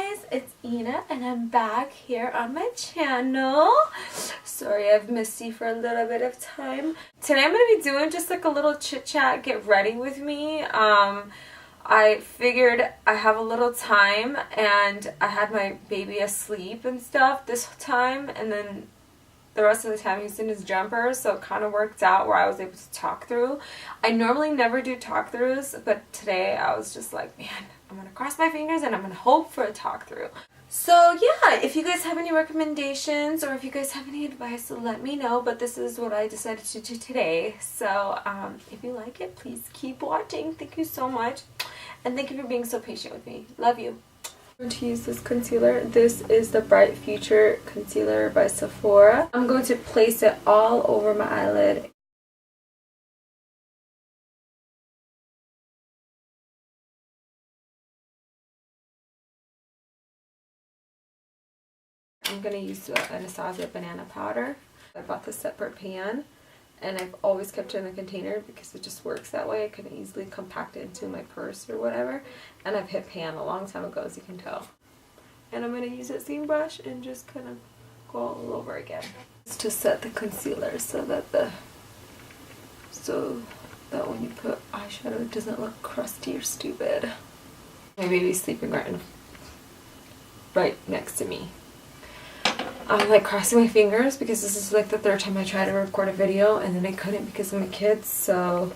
guys, it's Ina and I'm back here on my channel. Sorry I've missed you for a little bit of time. Today I'm going to be doing just like a little chit chat, get ready with me. I figured I have a little time and I had my baby asleep and stuff this time, and then the rest of the time he's in his jumper, so it kind of worked out where I was able to talk through. I normally never do talk throughs, but today I was just like, man, I'm going to cross my fingers and I'm going to hope for a talk through. So yeah, if you guys have any recommendations or if you guys have any advice, let me know, but this is what I decided to do today. So if you like it, please keep watching. Thank you so much, and thank you for being so patient with me. Love you. I'm going to use this concealer. This is the Bright Future Concealer by Sephora. I'm going to place it all over my eyelid. I'm going to use Anastasia banana powder. I bought this separate pan, and I've always kept it in a container because it just works that way. I can easily compact it into my purse or whatever. And I've hit pan a long time ago, as you can tell. And I'm going to use that same brush and just kind of go all over again. It's to set the concealer so that when you put eyeshadow it doesn't look crusty or stupid. My baby's sleeping right next to me. I'm like crossing my fingers because this is like the third time I tried to record a video and then I couldn't because of my kids, or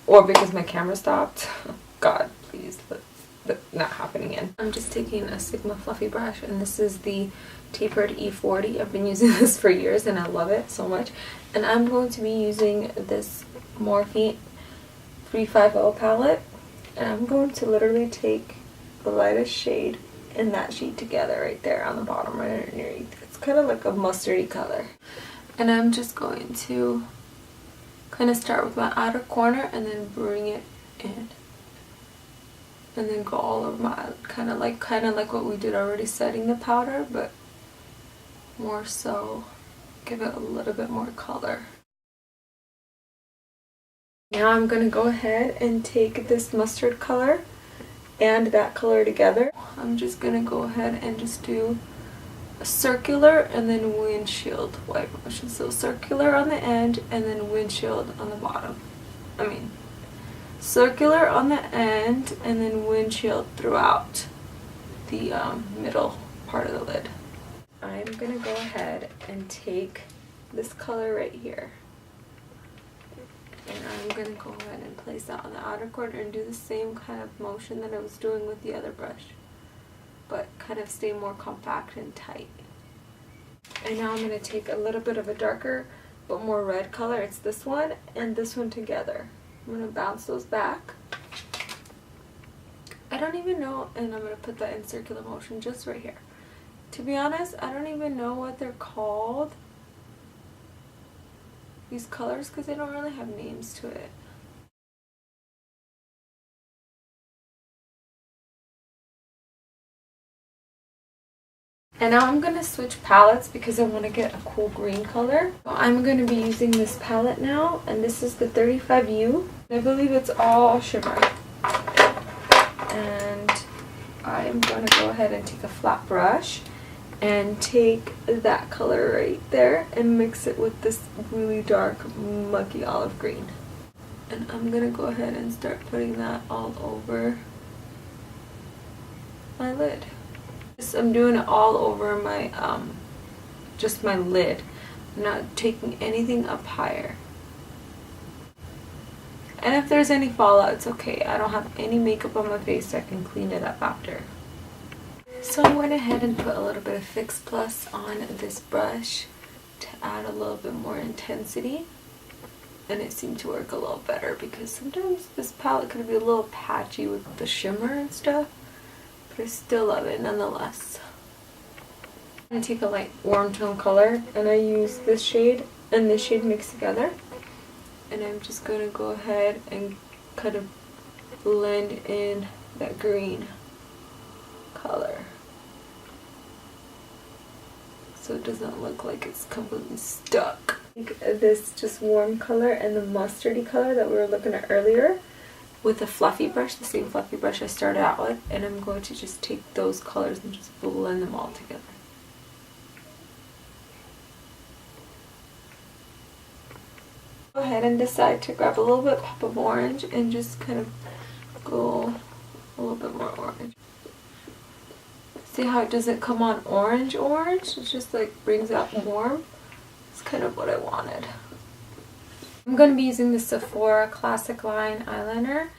because my camera stopped. God, please, that's not happening again. I'm just taking a Sigma fluffy brush, and this is the tapered E40. I've been using this for years and I love it so much. And I'm going to be using this Morphe 350 palette, and I'm going to literally take the lightest shade and that shade together right there on the bottom right underneath. It's kind of like a mustardy color. And I'm just going to kind of start with my outer corner and then bring it in. And then go all over my eyelid. Kind of like what we did already, setting the powder, but more so give it a little bit more color. Now I'm going to go ahead and take this mustard color and that color together. I'm just going to go ahead and just do a circular and then windshield wipe motion. So circular on the end and then windshield on the bottom. Circular on the end and then windshield throughout the middle part of the lid. I'm going to go ahead and take this color right here. And I'm going to go ahead and place that on the outer corner and do the same kind of motion that I was doing with the other brush, but kind of stay more compact and tight. And now I'm going to take a little bit of a darker but more red color. It's this one and this one together. I'm going to bounce those back. I don't even know, and I'm going to put that in circular motion just right here. To be honest, I don't even know what they're called, these colors, because they don't really have names to it. And now I'm going to switch palettes because I want to get a cool green color. So I'm going to be using this palette now, and this is the 35U. I believe it's all shimmer. And I'm going to go ahead and take a flat brush and take that color right there and mix it with this really dark mucky olive green. And I'm going to go ahead and start putting that all over my lid. I'm doing it all over my, just my lid. I'm not taking anything up higher. And if there's any fallout, it's okay. I don't have any makeup on my face, so I can clean it up after. So I went ahead and put a little bit of Fix Plus on this brush to add a little bit more intensity. And it seemed to work a little better because sometimes this palette could be a little patchy with the shimmer and stuff. But I still love it nonetheless. I'm going to take a light warm tone color, and I use this shade and this shade mixed together. And I'm just going to go ahead and kind of blend in that green color, so it doesn't look like it's completely stuck. Take this just warm color and the mustardy color that we were looking at earlier, with a fluffy brush, the same fluffy brush I started out with, and I'm going to just take those colors and just blend them all together. Go ahead and decide to grab a little bit pop of orange and just kind of go a little bit more orange. See how it doesn't come on orange? It just like brings out warm. It's kind of what I wanted. I'm going to be using the Sephora Classic Line eyeliner.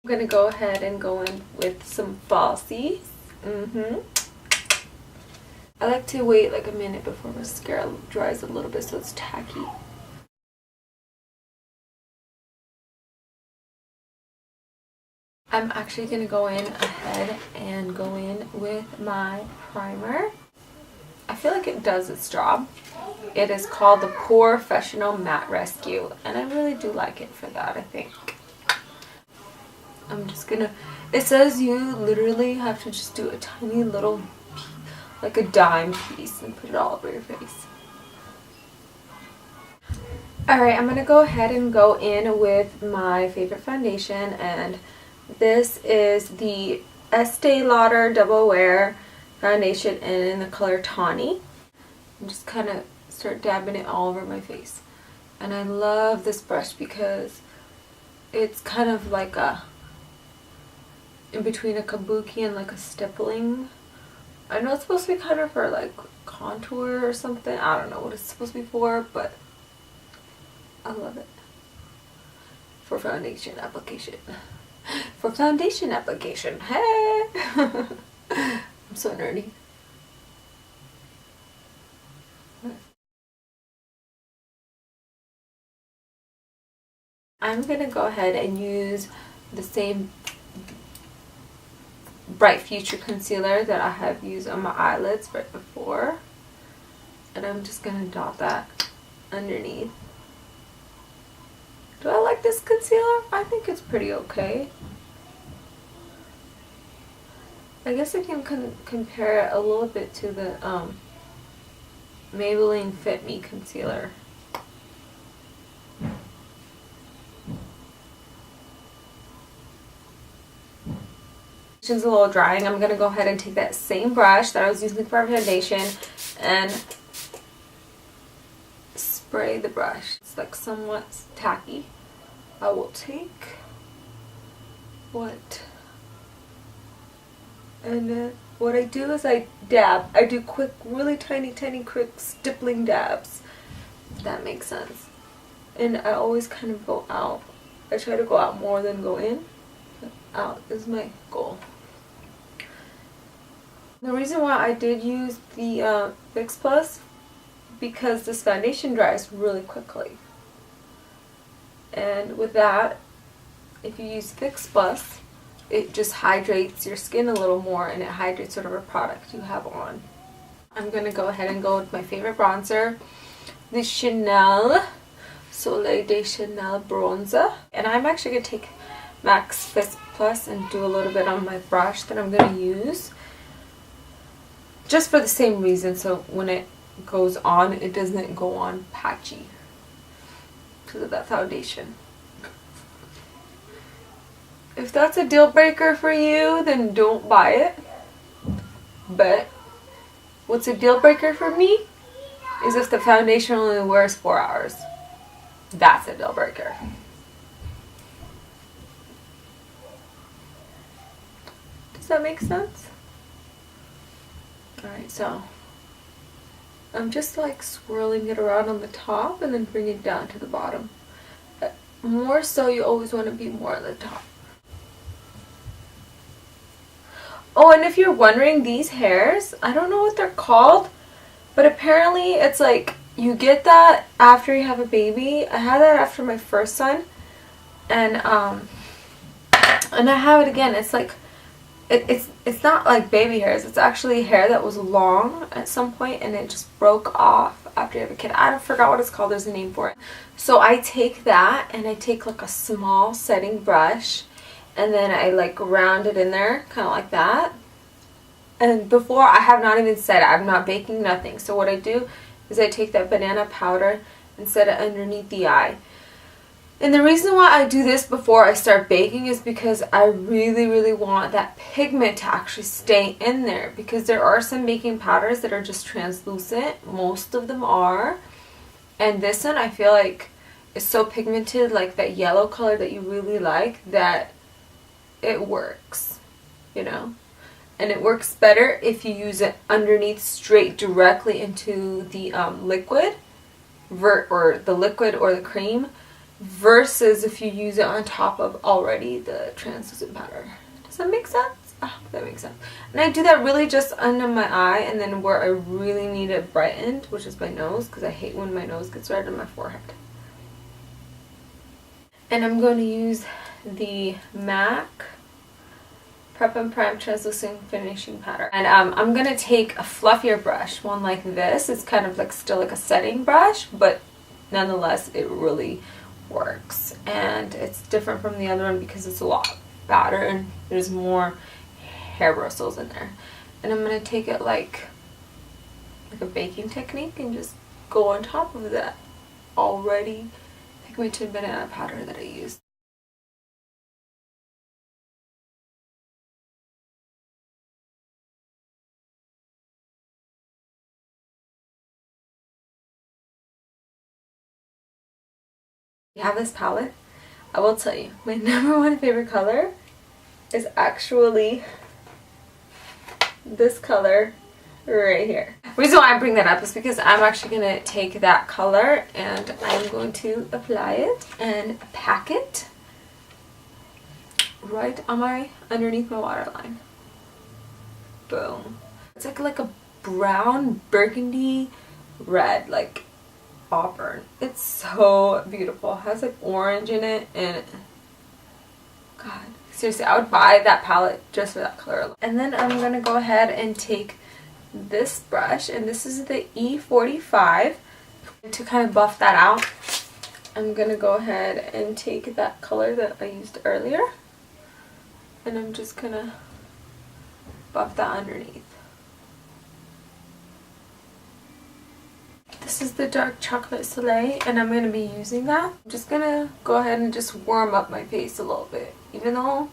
I'm going to go ahead and go in with some falsies. I like to wait like a minute before mascara dries a little bit so it's tacky. I'm actually going to go in ahead and go in with my primer. I feel like it does its job. It is called the Professional Matte Rescue, and I really do like it for that, I think. I'm just gonna, it says you literally have to just do a tiny little, like a dime piece, and put it all over your face. Alright, I'm gonna go ahead and go in with my favorite foundation, and this is the Este Lauder Double Wear Foundation in the color Tawny. And just kind of start dabbing it all over my face. And I love this brush because it's kind of like a in between a kabuki and like a stippling. I know it's supposed to be kind of for like contour or something. I don't know what it's supposed to be for, but I love it. For foundation application. For foundation application. Hey! I'm so nerdy. I'm gonna go ahead and use the same Bright Future concealer that I have used on my eyelids right before, and I'm just gonna dot that underneath. Do I like this concealer? I think it's pretty okay. I guess I can compare it a little bit to the Maybelline Fit Me concealer. It's a little drying. I'm gonna go ahead and take that same brush that I was using for foundation and spray the brush. It's like somewhat tacky. I will take what I do is I dab. I do quick, really tiny quick stippling dabs, if that makes sense. And I always kind of go out. I try to go out more than go in. Out is my goal. The reason why I did use the Fix Plus, because this foundation dries really quickly. And with that, if you use Fix Plus, it just hydrates your skin a little more, and it hydrates whatever product you have on. I'm going to go ahead and go with my favorite bronzer, the Chanel Soleil de Chanel bronzer. And I'm actually going to take MAC's Fix Plus and do a little bit on my brush that I'm going to use. Just for the same reason, so when it goes on, it doesn't go on patchy because of that foundation. If that's a deal breaker for you, then don't buy it. But what's a deal breaker for me is if the foundation only wears 4 hours. That's a deal breaker. Does that make sense? Alright, so I'm just like swirling it around on the top and then bring it down to the bottom. More so, you always want to be more on the top. Oh, and if you're wondering, these hairs, I don't know what they're called, but apparently it's like you get that after you have a baby. I had that after my first son, and I have it again. It's like it's not like baby hairs. It's actually hair that was long at some point and it just broke off after you have a kid. I forgot what it's called. There's a name for it. So I take that and I take like a small setting brush, and then I like round it in there, kind of like that. And before, I have not even set it. I'm not baking nothing. So what I do is I take that banana powder and set it underneath the eye. And the reason why I do this before I start baking is because I really want that pigment to actually stay in there. Because there are some baking powders that are just translucent. Most of them are. And this one I feel like is so pigmented, like that yellow color that you really like, that it works, you know. And it works better if you use it underneath straight directly into the liquid or the cream, versus if you use it on top of already the translucent powder. Does that make sense? I hope that makes sense. And I do that really just under my eye, and then where I really need it brightened, which is my nose, because I hate when my nose gets red on my forehead. And I'm going to use the MAC Prep and Prime Translucent Finishing Powder. And I'm going to take a fluffier brush, one like this. It's kind of like still like a setting brush, but nonetheless it really works. And it's different from the other one because it's a lot fatter and there's more hair bristles in there. And I'm going to take it like a baking technique and just go on top of that already pigmented banana powder that I used. You have this palette. I will tell you, my number one favorite color is actually this color right here. The reason why I bring that up is because I'm actually going to take that color and I'm going to apply it and pack it right on underneath my waterline. Boom. It's like a brown burgundy red, like auburn. It's so beautiful. It has like orange in it, and God, seriously, I would buy that palette just for that color alone. And then I'm gonna go ahead and take this brush, and this is the E45. To kind of buff that out, I'm gonna go ahead and take that color that I used earlier, and I'm just gonna buff that underneath. This is the dark chocolate soleil, and I'm going to be using that. I'm just going to go ahead and just warm up my face a little bit. Even though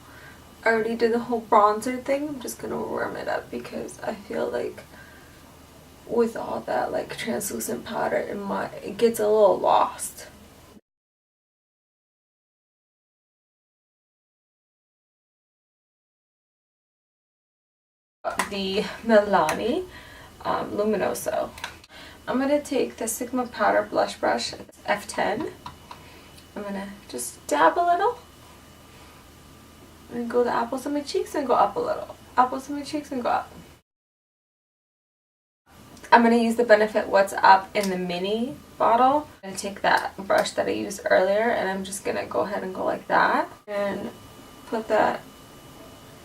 I already did the whole bronzer thing, I'm just going to warm it up because I feel like with all that like translucent powder, it gets a little lost. The Milani Luminoso. I'm going to take the Sigma Powder Blush Brush, it's F10. I'm going to just dab a little. And go the apples on my cheeks and go up a little. Apples on my cheeks and go up. I'm going to use the Benefit What's Up in the mini bottle. I'm going to take that brush that I used earlier and I'm just going to go ahead and go like that. And put that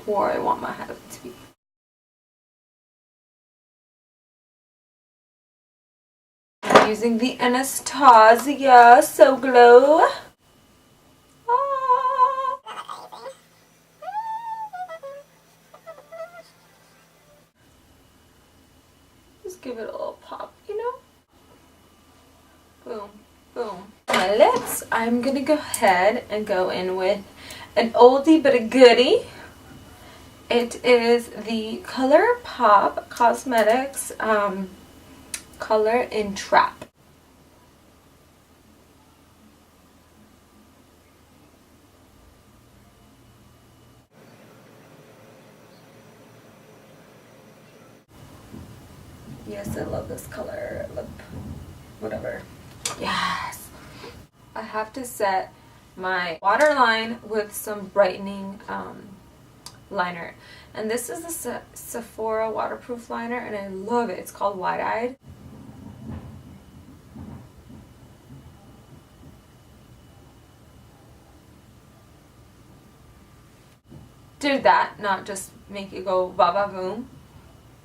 where I want my head to be. Using the Anastasia So Glow. Just give it a little pop, you know? Boom, boom. My lips, I'm gonna go ahead and go in with an oldie but a goodie. It is the ColourPop Cosmetics color in Trap. Yes, I love this color lip, whatever. Yes. I have to set my waterline with some brightening liner, and this is the Sephora waterproof liner, and I love it. It's called Wide Eyed. Do that, not just make it go ba ba boom,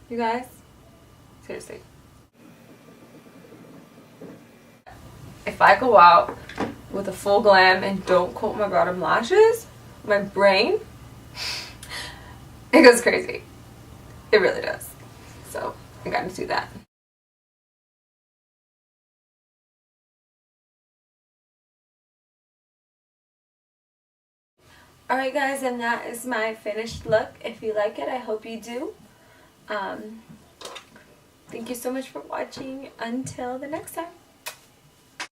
you guys. Seriously. If I go out with a full glam and don't coat my bottom lashes, my brain, it goes crazy. It really does. So I gotta do that. Alright guys, and that is my finished look. If you like it, I hope you do. Thank you so much for watching. Until the next time.